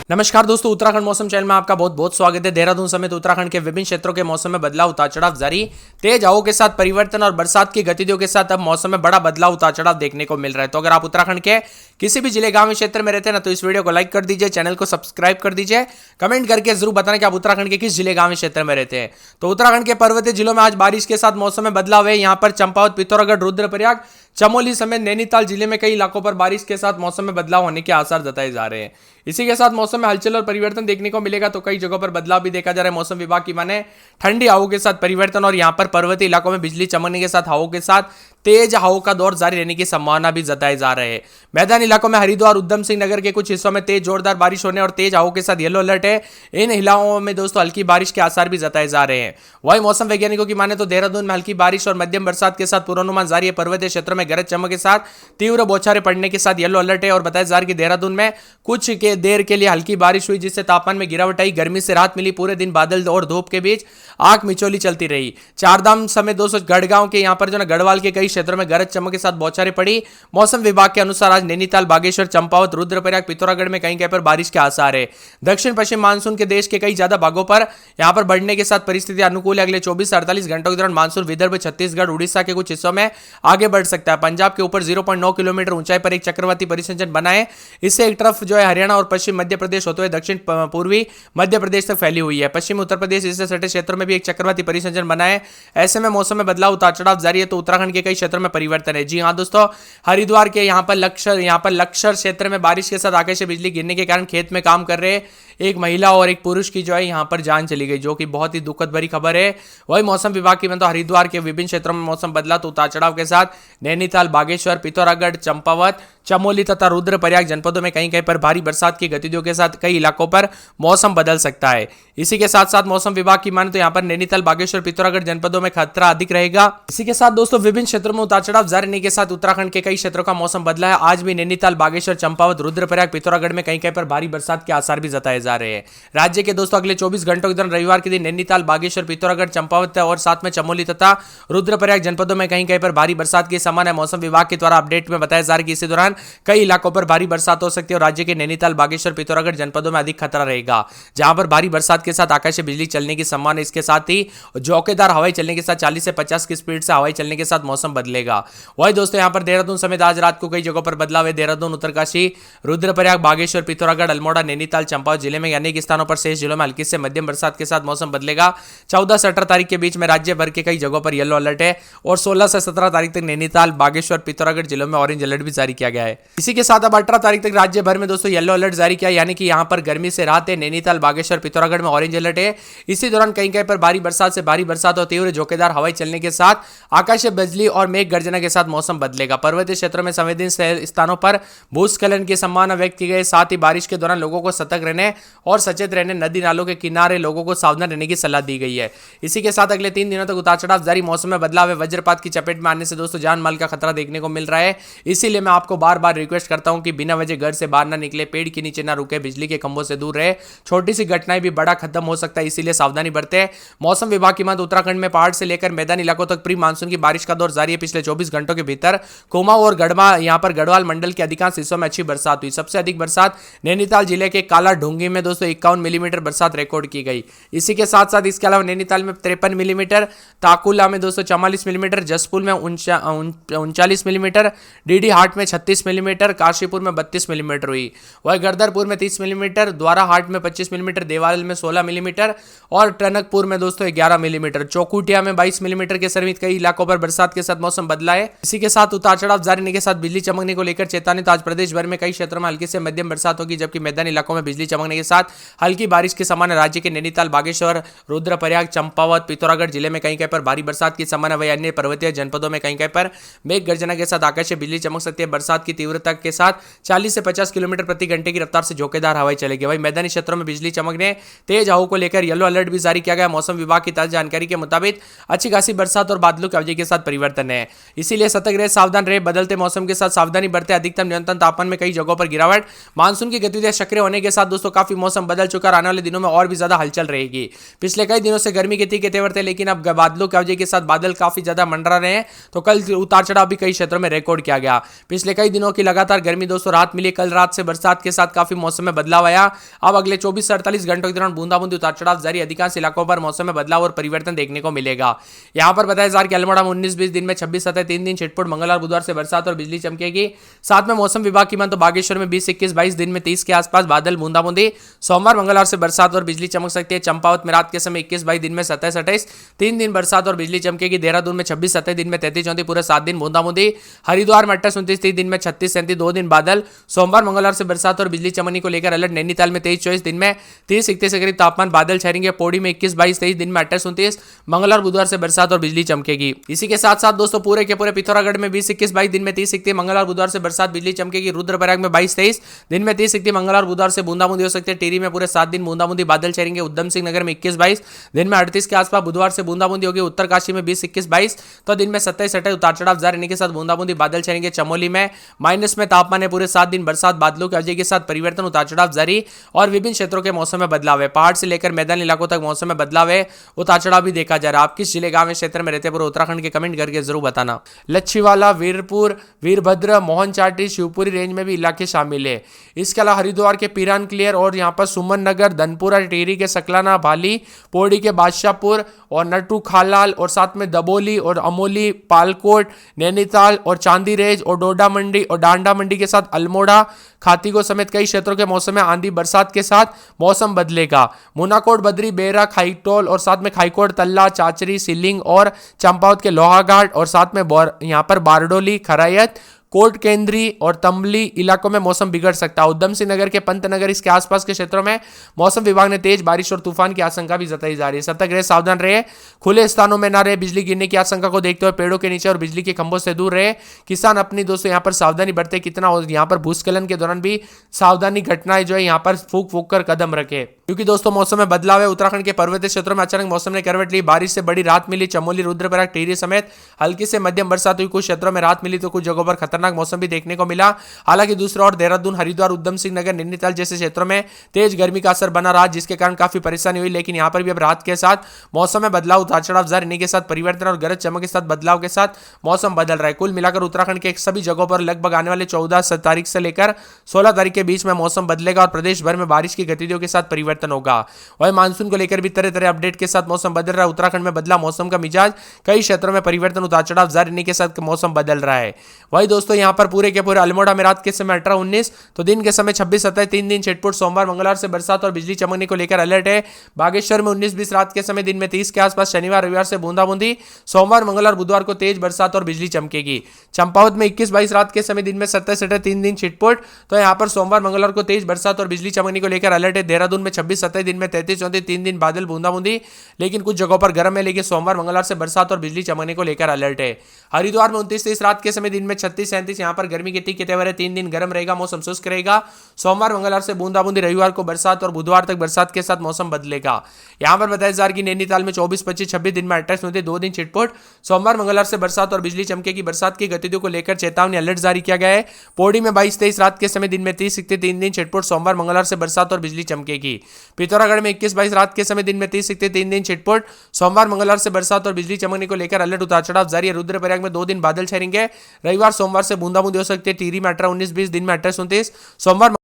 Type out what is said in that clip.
नमस्कार दोस्तों, उत्तराखंड मौसम चैनल में आपका बहुत बहुत स्वागत है। देहरादून समेत उत्तराखंड के विभिन्न क्षेत्रों के मौसम में बदलाव उतार चढ़ाव जारी। तेज हवाओं के साथ परिवर्तन और बरसात की गतिविधियों के साथ अब मौसम में बड़ा बदलाव उतार चढ़ाव देखने को मिल रहा है। तो अगर आप उत्तराखंड के किसी भी जिले गांव क्षेत्र में रहते हैं ना, तो इस वीडियो को लाइक कर दीजिए, चैनल को सब्सक्राइब कर दीजिए, कमेंट करके जरूर बताना कि आप उत्तराखंड के किस जिले गांव क्षेत्र में रहते हैं। तो उत्तराखंड के पर्वतीय जिलों में आज बारिश के साथ मौसम में बदलाव है। यहाँ पर चंपावत, पिथौरागढ़, रुद्रप्रयाग, चमोली समेत नैनीताल जिले में कई इलाकों पर बारिश के साथ मौसम में बदलाव होने के आसार जताए जा रहे हैं। इसी के साथ मौसम में हलचल और परिवर्तन देखने को मिलेगा। तो कई जगहों पर बदलाव भी देखा जा रहा है। मौसम विभाग की माने ठंडी हवाओं के साथ परिवर्तन और यहां पर पर्वतीय इलाकों में बिजली चमकने के साथ हवाओं के साथ तेज हवाओं का दौर जारी रहने की संभावना भी जताए जा रहे हैं। मैदानी इलाकों में हरिद्वार, उधम सिंह नगर के कुछ हिस्सों में तेज जोरदार बारिश होने और तेज हवाओं के साथ येलो अलर्ट है। इन इलाकों में दोस्तों हल्की बारिश के आसार भी जताए जा रहे हैं। वही मौसम वैज्ञानिकों की माने तो देहरादून में हल्की बारिश और मध्यम बरसात के साथ पूर्वानुमान जारी है। पर्वतीय क्षेत्रों में गरज चमक के साथ तीव्र बौछारें पड़ने के साथ येलो अलर्ट है। और बताया जा रहा है कि देहरादून में कुछ के देर के लिए हल्की बारिश हुई, जिससे तापमान में गिरावट आई, गर्मी से राहत मिली। पूरे दिन बादल और धूप के बीच आग मिचौली चलती रही। चारधाम समेत दोस्तों गढ़गांव के यहाँ पर जो ना गढ़वाल के कई क्षेत्रों में गरज चमक के साथ बौछारें पड़ी। मौसम विभाग के अनुसार आज नैनीताल, बागेश्वर, चंपावत, रुद्रप्रयाग, पिथौरागढ़ में कहीं कहीं पर बारिश के आसार है। दक्षिण पश्चिम मानसून के देश के कई ज्यादा भागों पर यहां पर बढ़ने के साथ परिस्थिति अनुकूल है। अगले 24 से 48 घंटों के दौरान मानसून विदर्भ, छत्तीसगढ़, उड़ीसा के कुछ हिस्सों में आगे बढ़ सकता है। पंजाब के ऊपर 0.9 किलोमीटर ऊंचाई पर एक चक्रवाती परिसंचरण बना है। इससे एक तरफ जो है हरियाणा और पश्चिम मध्य प्रदेश होते हुए दक्षिण पूर्वी मध्य प्रदेश तक फैली हुई है। पश्चिम उत्तर प्रदेश इससे सटे क्षेत्रों में भी एक चक्रवाती परिसंचरण बना है। ऐसे में मौसम में बदलाव उतार चढ़ाव जारी है। तो उत्तराखंड के कई क्षेत्रों में परिवर्तन है। जी हाँ दोस्तों, हरिद्वार के यहाँ पर लक्षर क्षेत्र में बारिश के साथ आकाशीय बिजली गिरने के कारण खेत में काम कर रहे एक महिला और एक पुरुष की जो है यहाँ पर जान चली गई, जो कि बहुत ही दुखद भरी खबर है। वही मौसम विभाग की मतलब हरिद्वार के विभिन्न क्षेत्रों में मौसम बदला तो उतार चढ़ाव के साथ नैनीताल, बागेश्वर, पिथौरागढ़, चंपावत, चमोली तथा रुद्रप्रयाग जनपदों में कहीं कहीं पर भारी बरसात की गतिविधियों के साथ कई इलाकों पर मौसम बदल सकता है। इसी के साथ साथ मौसम विभाग की माने तो यहाँ पर नैनीताल, बागेश्वर, पिथौरागढ़ जनपदों में खतरा अधिक रहेगा। इसी के साथ दोस्तों विभिन्न क्षेत्रों में उतार चढ़ाव जारी रहने के साथ उत्तराखंड के कई क्षेत्रों का मौसम बदला है। आज भी नैनीताल, बागेश्वर, चंपावत, रुद्रप्रयाग, पिथौरागढ़ में कहीं कहीं पर भारी बरसात के आसार भी जताए जा रहे हैं। राज्य के दोस्तों अगले 24 घंटों के दौरान रविवार के दिन नैनीताल, बागेश्वर, पिथौरागढ़, चंपावत और साथ में चमोली तथा रुद्रप्रयाग जनपदों में कहीं कहीं पर भारी बरसात की संभावना है। मौसम विभाग के द्वारा अपडेट में बताया जा रहा है कि इसी दौरान कई इलाकों पर भारी बरसात हो सकती है और राज्य के नैनीताल, बागेश्वर, पिथौरागढ़ जनपदों में अधिक खतरा रहेगा, जहां पर भारी बरसात के साथ आकाशीय बिजली चलने की संभावना। इसके साथ ही झोंकेदार हवाएं चलने के साथ 40 से 50 की स्पीड से हवाएं चलने के साथ मौसम बदलेगा। वही दोस्तों यहाँ पर देहरादून समेत आज रात को कई जगहों पर बदलाव है। देहरादून, उत्तरकाशी, रुद्रप्रयाग, बागेश्वर, पिथौरागढ़, अल्मोड़ा, नैनीताल, चंपावत जिले में अनेक स्थानों पर शेष जिलों में हल्की से मध्यम बरसात के साथ मौसम बदलेगा। 14 से 18 तारीख के बीच में राज्य भर के कई जगहों पर येलो अलर्ट है और 16 से 17 तारीख तक नैनीताल, बागेश्वर, पिथौरागढ़ जिलों में ऑरेंज अलर्ट भी जारी किया गया है। इसी के साथ अब 18 तारीख तक राज्य भर में दोस्तों येलो अलर्ट जारी किया, यानी कि यहां पर गर्मी से राहत है। नैनीताल, बागेश्वर, पिथौरागढ़ में ऑरेंज अलर्ट है। इसी दौरान कहीं कहीं पर भारी बरसात से भारी बरसात और तीव्र झोंकेदार हवाएं चलने के साथ आकाशीय बिजली और मेघ गर्जना के साथ मौसम बदलेगा। पर्वतीय क्षेत्रों में संवेदनशील स्थानों पर भूस्खलन की संभावना व्यक्त की गई। साथ ही बारिश के दौरान लोगों को सतर्क रहने और सचेत रहने, नदी नालों के किनारे लोगों को सावधान रहने की सलाह दी गई है। इसी के साथ अगले 3 दिनों तक उतार चढ़ाव जारी। मौसम में बदलाव है। वज्रपात की चपेट में आने से दोस्तों जान माल का खतरा देखने को मिल रहा है। इसीलिए मैं आपको बार बार रिक्वेस्ट करता हूं कि बिना वजह घर से बाहर ना निकले, पेड़ के नीचे ना रुके, बिजली के खंभों से दूर रहे। छोटी सी घटनाएं भी बड़ा खत्म हो सकता है, इसीलिए सावधानी बरते। मौसम विभाग की माने उत्तराखंड में पहाड़ से लेकर मैदानी इलाकों तक प्री मानसून की बारिश का दौर जारी है। पिछले 24 घंटों के भीतर कुमाऊं और गढ़वा, यहां पर गढ़वाल मंडल के अधिकांश हिस्सों में अच्छी बरसात हुई। सबसे अधिक बरसात नैनीताल जिले के काला ढूंगी में दोस्तों 51 मिलीमीटर बरसात रिकॉर्ड की गई। इसी के साथ साथ इसके अलावा नैनीताल में 53 मिलीमीटर, ताकुला में दोस्तों 44 मिलीमीटर, जसपुर में 39 मिलीमीटर, डीडी हाट में 36 मिलीमीटर, काशीपुर में 32 मिलीमीटर हुई। वही गर्दरपुर में 30 मिलीमीटर, द्वारा हाट में 25 मिलीमीटर, देवाल में 16 मिलीमीटर और टनकपुर में दोस्तों 11 मिलीमीटर, चौकुटिया में 22 मिलीमीटर के समेत कई इलाकों पर बरसात के साथ मौसम बदला है। इसी के साथ उतार चढ़ाव जारी रहने के साथ बिजली चमकने को लेकर चेतावनी। तो आज प्रदेश भर में कई क्षेत्रों में हल्की से मध्यम बरसात होगी, जबकि मैदानी इलाकों में बिजली चमकने के साथ हल्की बारिश के संभावना। राज्य के नैनीताल, बागेश्वर, रुद्रप्रयाग, चंपावत, पिथौरागढ़ जिले में कहीं कहीं पर भारी बरसात की संभावना। वही अन्य पर्वतीय जनपदों में कहीं कहीं पर मेघ गर्जना के साथ आकाशीय बिजली चमक सकती है। बरसात की तीव्रता के साथ 40 से 50 किलोमीटर प्रति घंटे की रफ्तार से झोंकेदार हवाएं चलेगी। वही मैदानी क्षेत्रों में बिजली चमकने, तेज हवाओं को लेकर येलो अलर्ट भी जारी किया गया। मौसम विभाग की ताजा जानकारी के मुताबिक अच्छी खासी बरसात और बादलों की अवधि के साथ परिवर्तन है, इसीलिए सतर्क रहे, सावधान रहे। बदलते मौसम के साथ सावधानी बरते। अधिकतम न्यूनतम तापमान में कई जगहों पर गिरावट। मानसून की गतिविधियां सक्रिय होने के साथ दोस्तों काफी काफी मौसम बदल चुका और आने वाले दिनों में और भी ज्यादा हलचल रहेगी। पिछले कई दिनों से गर्मी के तीखे तेवर थे, लेकिन अब बादलों की वजह के साथ बादल काफी ज्यादा मंडरा रहे हैं, तो कल उतार चढ़ाव भी कई क्षेत्रों में रिकॉर्ड किया गया। पिछले कई दिनों की लगातार गर्मी दोस्तों राहत मिली, कल रात से बरसात के साथ काफी मौसम में बदलाव आया। अब अगले 24 से 48 घंटों के दौरान बूंदाबूंदी उतार चढ़ाव जारी, अधिकांश इलाकों पर मौसम में बदलाव और परिवर्तन देखने को मिलेगा। यहां पर बताया जा रहा है कि अल्मोड़ा में 19-20 दिन में 26-27 3 दिन छिटपुट, मंगलवार बुधवार से बरसात और बिजली चमकेगी। साथ में मौसम विभाग की मान तो बागेश्वर में 20-21-22 दिन में 30 के आसपास बादल बूंदाबूंदी, सोमवार मंगलवार से बरसात और बिजली चमक सकती है। चंपावत में रात के समय 21-22 दिन में 27-28 3 दिन बरसात और बिजली चमकेगी। देहरादून में 26-27 दिन में 33-34 पूरे 7 दिन बूंदाबूंदी। हरिद्वार में 28-29 दिन में 36-37 2 दिन बादल, सोमवार मंगलवार से बरसात और बिजली चमकने को लेकर अलर्ट। नैनीताल में 23-24 दिन में 30-31 के करीब तापमान, बादल छाएंगे। पौड़ी में 21-22 23 दिन में 28-29, मंगलवार बुधवार से बरसात और बिजली चमकेगी। इसी के साथ साथ दोस्तों पूरे के पूरे पिथौरागढ़ में 20-21-22 दिन में 30-31 मंगलवार बुधवार से बरसात बिजली चमकेगी। रुद्रप्रयाग में 22-23 दिन में 30-31 मंगलवार बुधवार से बूंदाबूंदी हो सकती है। टिहरी में पूरे 7 दिन बूंदाबूंदी, बादल छाएंगे। उधम सिंह नगर में 21-22 दिन में 38 के आसपास बुधवार से बूंदाबूंदी होगी। उत्तरकाशी में 20-21-22 तो दिन में 27-28 उतार चढ़ाव जारी रहने के साथ बूंदाबूंदी, बादल छाएंगे। चमोली में माइनस में तापमान है, पूरे 7 दिन बरसात, बादलों की वजह के साथ परिवर्तन, उतार चढ़ाव जारी और विभिन्न क्षेत्रों के मौसम में बदलाव है। पहाड़ से लेकर मैदानी इलाकों तक मौसम में बदलाव है, उतार चढ़ाव भी देखा जा रहा है। आप किस जिले गांव क्षेत्र में रहते हैं पूरे उत्तराखंड के कमेंट करके जरूर बताना। लच्छीवाला, वीरपुर, वीरभद्र, मोहन चाटी, शिवपुरी रेंज में भी इलाके शामिल है। इसके अलावा हरिद्वार के पीरान क्लियर और यहाँ पर सुमन नगर, धनपुरा, टिहरी के सकलाना, भाली, पौड़ी के बादशाहपुर और नटू खालाल और साथ में दबोली और अमोली, पालकोट, नैनीताल और चांदी रेंज और डोडा मंडी और डांडा मंडी के साथ अल्मोड़ा, खातीगो समेत कई क्षेत्रों के मौसम में आंधी बरसात के साथ मौसम बदलेगा। मुनाकोट, बद्री, बेरा, खाईटोल और साथ में खाईकोट, तल्ला, चाचरी, सिलिंग और चंपावत के लोहाघाट और साथ में यहाँ पर बारडोली, खरायत, कोट केंद्री और तंबली इलाकों में मौसम बिगड़ सकता है। उधम सिंह नगर के पंतनगर इसके आसपास के क्षेत्रों में मौसम विभाग ने तेज बारिश और तूफान की आशंका भी जताई जा रही है। सतर्क रहे, सावधान रहे, खुले स्थानों में ना रहे, बिजली गिरने की आशंका को देखते हुए पेड़ों के नीचे और बिजली के खंभों से दूर रहे। किसान अपनी दोस्तों यहाँ पर सावधानी बरते, कितना यहाँ पर भूस्खलन के दौरान भी सावधानी घटनाएं जो है यहाँ पर फूक फूक कर कदम रखे, क्योंकि दोस्तों मौसम में बदलाव है। उत्तराखंड के पर्वतीय क्षेत्रों में अचानक मौसम ने करवट ली, बारिश से बड़ी राहत मिली। चमोली, रुद्रप्रयाग, टिहरी समेत हल्की से मध्यम बरसात हुई, कुछ क्षेत्रों में राहत मिली तो कुछ जगहों पर खतरनाक मौसम भी देखने को मिला। हालांकि दूसरी ओर देहरादून, हरिद्वार, उधम सिंह नगर, नैनीताल जैसे क्षेत्रों में तेज गर्मी का असर बना रहा, जिसके कारण काफी परेशानी हुई। लेकिन यहां पर भी अब रात के साथ मौसम में बदलाव, उतार चढ़ाव जारी रहने के साथ परिवर्तन और गरज चमक के साथ बदलाव के साथ मौसम बदल रहा है। कुल मिलाकर उत्तराखंड के सभी जगहों पर लगभग आने वाले 14 तारीख से लेकर 16 तारीख के बीच में मौसम बदलेगा और प्रदेश भर में बारिश की गतिविधियों के साथ परिवर्तन होगा। वही मानसून को लेकर भी तरह तरह अपडेट के साथ मौसम बदल रहा है। उत्तराखंड में बदला मौसम का मिजाज, कई क्षेत्रों में परिवर्तन, उतार चढ़ाव जारी रहने के साथ मौसम बदल रहा है। वही दोस्तों यहाँ पर पूरे के पूरे अल्मोड़ा में रात के समय 18-19 तो दिन के समय 26-27 3 दिन छिटपुट, सोमवार मंगलवार से बरसात और बिजली चमकने को लेकर अलर्ट है। बागेश्वर में 19-20 रात के समय, दिन में 30 के आसपास, शनिवार रविवार से बूंदाबूंदी, सोमवार मंगलवार बुधवार को तेज बरसात और बिजली चमकेगी। चंपावत में 21-22 रात के समय, दिन में 27-28 3 दिन छिटपुट तो यहाँ पर सोमवार मंगलवार को तेज बरसात और बिजली चमकने को लेकर अलर्ट है। देहरादून में 26-27 दिन में 33-34 3 दिन बादल बूंदाबूंदी, लेकिन कुछ जगहों पर गर्म है, लेकिन सोमवार मंगलवार से बरसात और बिजली चमकने को लेकर अलर्ट है। हरिद्वार में 29-30 रात के समय, दिन में 36-37 यहाँ पर गर्मी के तीखे तेवर है, 3 दिन गर्म रहेगा, मौसम शुष्क रहेगा। सोमवार मंगलवार से बूंदाबूंदी, रविवार को बरसात और बुधवार तक बरसात के साथ मौसम बदलेगा। यहां पर बताया जा रहा है कि नैनीताल में 24-25-26 दिन में 28-29 2 दिन छिटपुट, सोमवार मंगलवार से बरसात और बिजली चमकेगी। बरसात की गतिविधियों को लेकर चेतावनी अलर्ट जारी किया गया है। पौड़ी में 22-23 रात के समय, दिन में 30-31 3 दिन छिटपुट, सोमवार मंगलवार से बरसात और बिजली चमकेगी। पिथौरागढ़ में 21-22 रात के समय, दिन में 30-31 3 दिन छिटपुट, सोमवार मंगलवार से बरसात और बिजली चमकने को लेकर अलर्ट, उतार चढ़ाव जारी है। रुद्रप्रयाग में 2 दिन बादल छाएंगे, रविवार सोमवार से बूंदाबूंदी हो सकती है। टिहरी में 18-19 20 दिन में 28-29, सोमवार